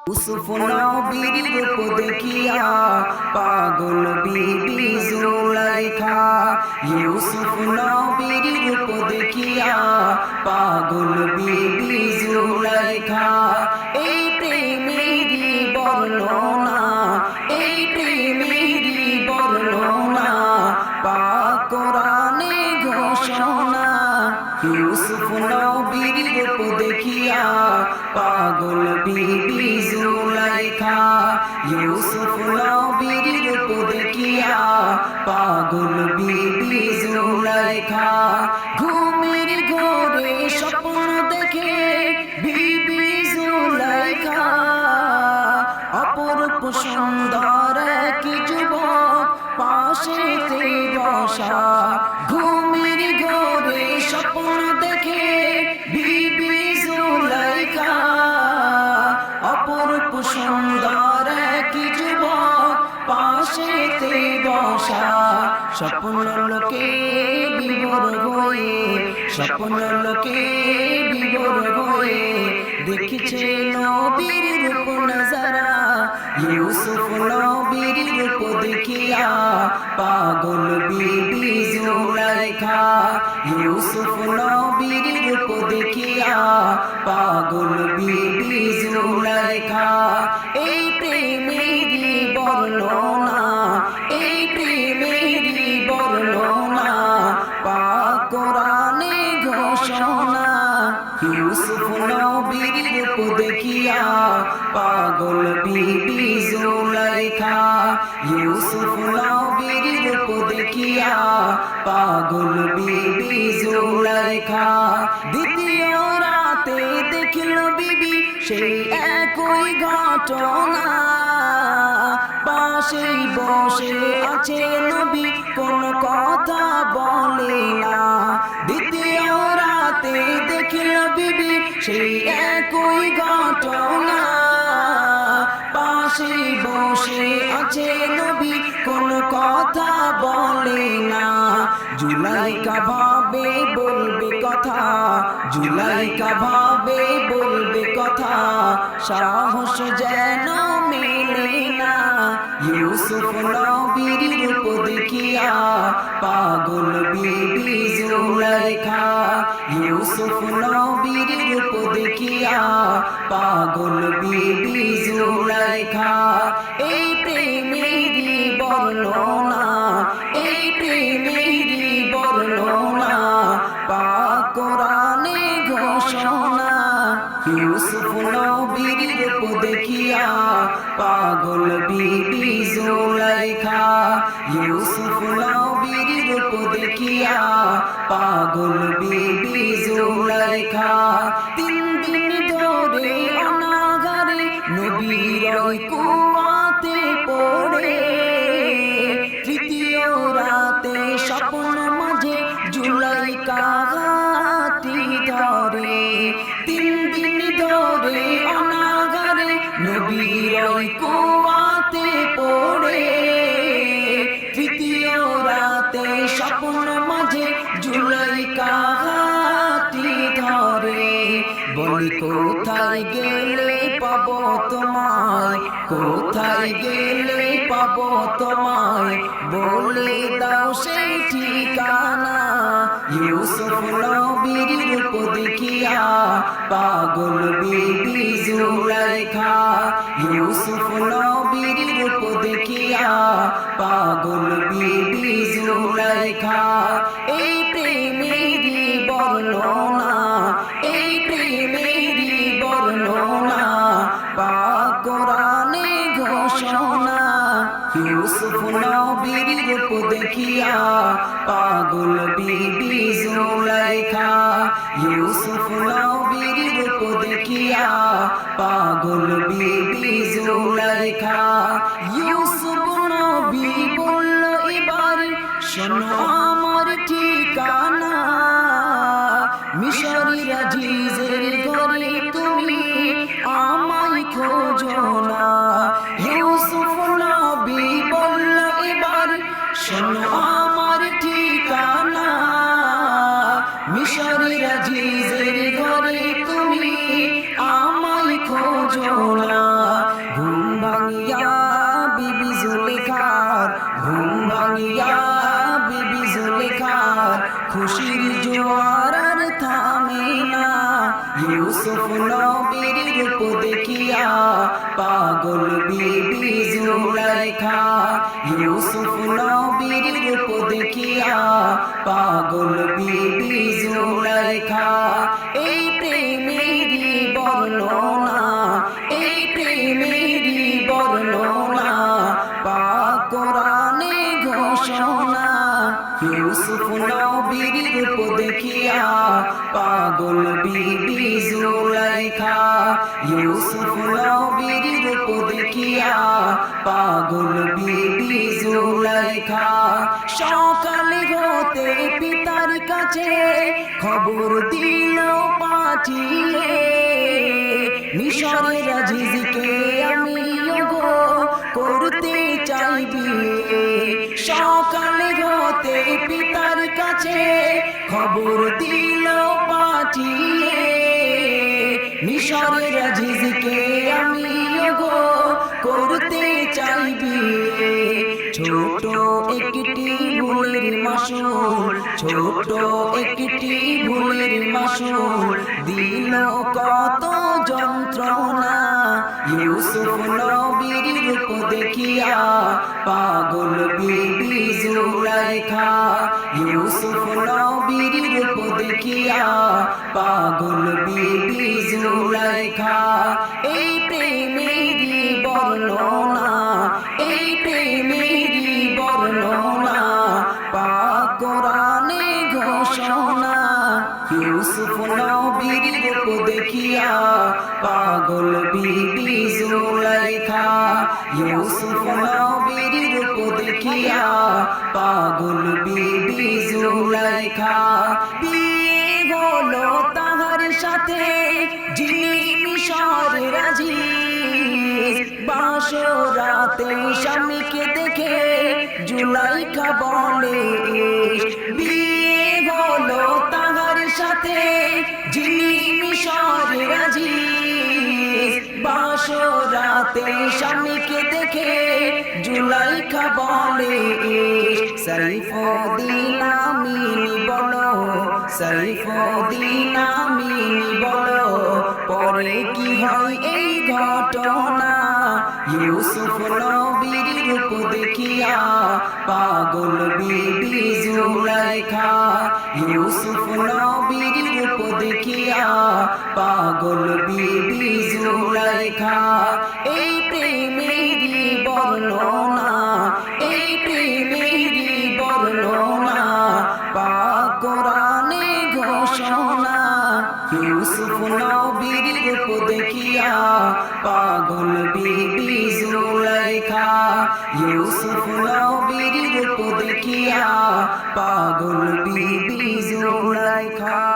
ইউসুফ নবীর রূপ দেখিয়া পাগল বিবি জুলাইখা। ইউসুফ নবীর রূপ দেখিয়া পাগল বিবি জুলাইখা। এই প্রেমেরই বর্ণনা, এই প্রেমেরই বর্ণনা পাক কোরআনে ঘোষণা। ইউসুফ নবীর রূপ দেখিয়া পাগল বিবি জুলাইখা। ইউসুফ নবীর রূপ দেখিয়া পাগল বিবি জুলাইখা। ঘুমের ঘোরে স্বপ্ন দেখে বিবি জুলাইখা, অপরূপ সুন্দর এক যুবক পাশেতে বসা। ঘুমের ঘোরে স্বপ্ন দেখে বিবি জুলাইখা, অপরূপ সুন্দর এক যুবক পাশেতে বসা। স্বপ্ন লোকে বিভোর হয়ে, স্বপ্ন লোকে বিভোর হয়ে দেখছে নবীর রূপ নজারা। ইউসুফ নবীর রূপ দেখিয়া পাগল বিবি জুলাইখা। ইউসুফ নবীর রূপ দেখিয়া পাগল বিবি জুলাইখা। এই প্রেমেরই বর্ণনা, এই প্রেমেরই বর্ণনা পাক কোরআনে ঘোষণা। ইউসুফ নবীর রূপ দেখিয়া পাগল বিবি জুলাইখা। ইউসুফ নবীর রূপ দেখিয়া পাগল বিবি জুলাইখা। দ্বিতীয় রাতে দেখিল বিবি সেই একই ঘটনা। পাশেই বসে আছে নবী, কোন কথা বলে না। দ্বিতীয় রাতে দেখিল বিবি সেই একই ঘটনা। পাশেই বসে আছে নবী, কোন কথা বলে না। জুলাইখা ভাবে বলবে কথা, জুলাইখা ভাবে বলবে কথা, সাহস যেন মেলে না। ইউসুফ নবীর রূপ দেখিয়া পাগল বিবি জুলাইখা। ইউসুফ নবীর রূপ দেখিয়া পাগল বিবি জুলাইখা। এই প্রেমেরই বর্ণনা, এই প্রেমেরই বর্ণনা পাক কোরআনে ঘোষণা। ইউসুফ নবীর রূপ দেখিয়া পাগল বিবি জুলাইখা। ইউসুফ নবীর রূপ দেখিয়া পাগল বিবি জুলাইখা। 3 দিন ধরে অনাগারে নবীর ওই কুয়াতে পড়ে। তৃতীয় রাতে স্বপ্ন মাঝে জুলাইখা হাতটি ধরে। 3 দিন ধরে অনাগারে নবীর ওই কুয়াতে পড়ে। তৃতীয় রাতে স্বপ্ন মাঝে জুলাইখা হাতটি ধরে। বলি কোথায় গেলে পাবো তোমায়, কোথায় গেলে পাবো তোমায়, বলে দাও সেই ঠিকানা। ইউসুফ নবীর রূপ দেখিয়া পাগল বিবি জুলাইখা। ইউসুফ নবীর রূপ দেখিয়া পাগল বিবি জুলাইখা। এই প্রেমেরই বর্ণনা, এই প্রেমেরই বর্ণনা পাক কোরআনে ঘোষণা। ইউসুফ নবীর রূপ দেখিয়া পাগল বিবি জুলাইখা। ইউসুফ নবীর রূপ দেখিয়া পাগল বিবি জুলাইখা। ইউসুফ নবী বলল এবার শোনো আমার ঠিকানা। মিশরি আজিজের ঘরে তুমি আমায় খোঁজো না। ইউসুফ নবী বলল এবার শোনো আমার ঠিকানা। মিশরি আজিজের ঘরে তুমি আমায় খোঁজো না। ভাঙিয়া বিবি জুলেখার খুশির জোয়ার আর থামে না। ইউসুফ নবীর রূপ দেখিয়া পাগল বিবি জুলেখা, ইউসুফ নবীর রূপ দেখিয়া পাগল বিবি জুলেখা। এই প্রেমেরই বর্ণনা, এই প্রেমেরই বর্ণনা পাক কোরআনে ঘোষণা। ইউসুফ নবীর রূপ দেখিয়া পাগল বিবি জুলেখা, ইউসুফ নবীর রূপ দেখিয়া পাগল বিবি জুলেখা। সকালে হতে পিতার কাছে খবর দিল পাঠিয়ে, মিশরের আজিজকে আমি গো করতে চাই বিয়ে। সকালে হতে পিতার কাছে খবর দিল পাঠিয়ে, মিশরের আজিজকে আমি গো করতে চাই বিয়ে। ছোট একটি ভুলের মাসুল, ছোট একটি ভুলের মাসুল দিল কত যন্ত্রণা। ইউসুফ নবীর রূপ দেখিয়া পাগল বিবি জুলেখা, ইউসুফ নবীর রূপ দেখিয়া পাগল বিবি জুলেখা। এই প্রেমেরই বর্ণনা, এই প্রেমেরই বর্ণনা পাক কোরআনে ঘোষণা। ইউসুফ নবীর রূপ দেখিয়া পাগল বিবি জুলেখা, ইউসুফ নবীর রূপ দেখিয়া পাগল বিবি জুলেখা। বিয়ে হলো তাহার সাথে যিনি মিশরের আজিজ, বাসরাতে স্বামীকে দেখে জুলেখা বলে বিয়ে হলো তাহার সাথে যিনি মিশরের আজিজ, বাসরাতে স্বামীকে দেখে জুলেখা বলে সাইফুদ্দিন আমিনী বলো, সাইফুদ্দিন আমিনী বলো পরে কি হয় এই ঘটনা। ইউসুফ নবীর রূপ দেখিয়া পাগল বিবি জুলেখা, ইউসুফ নবীর রূপ দেখিয়া পাগল বিবি জুলেখা। এই প্রেমেরই বর্ণনা, এই প্রেমেরই বর্ণনা পাক কোরআনে ঘোষণা। ইউসুফ নবীর রূপ দেখিয়া পাগল বিবি জুলেখা, ইউসুফ নবীর রূপ দেখিয়া পাগল বিবি জুলেখা।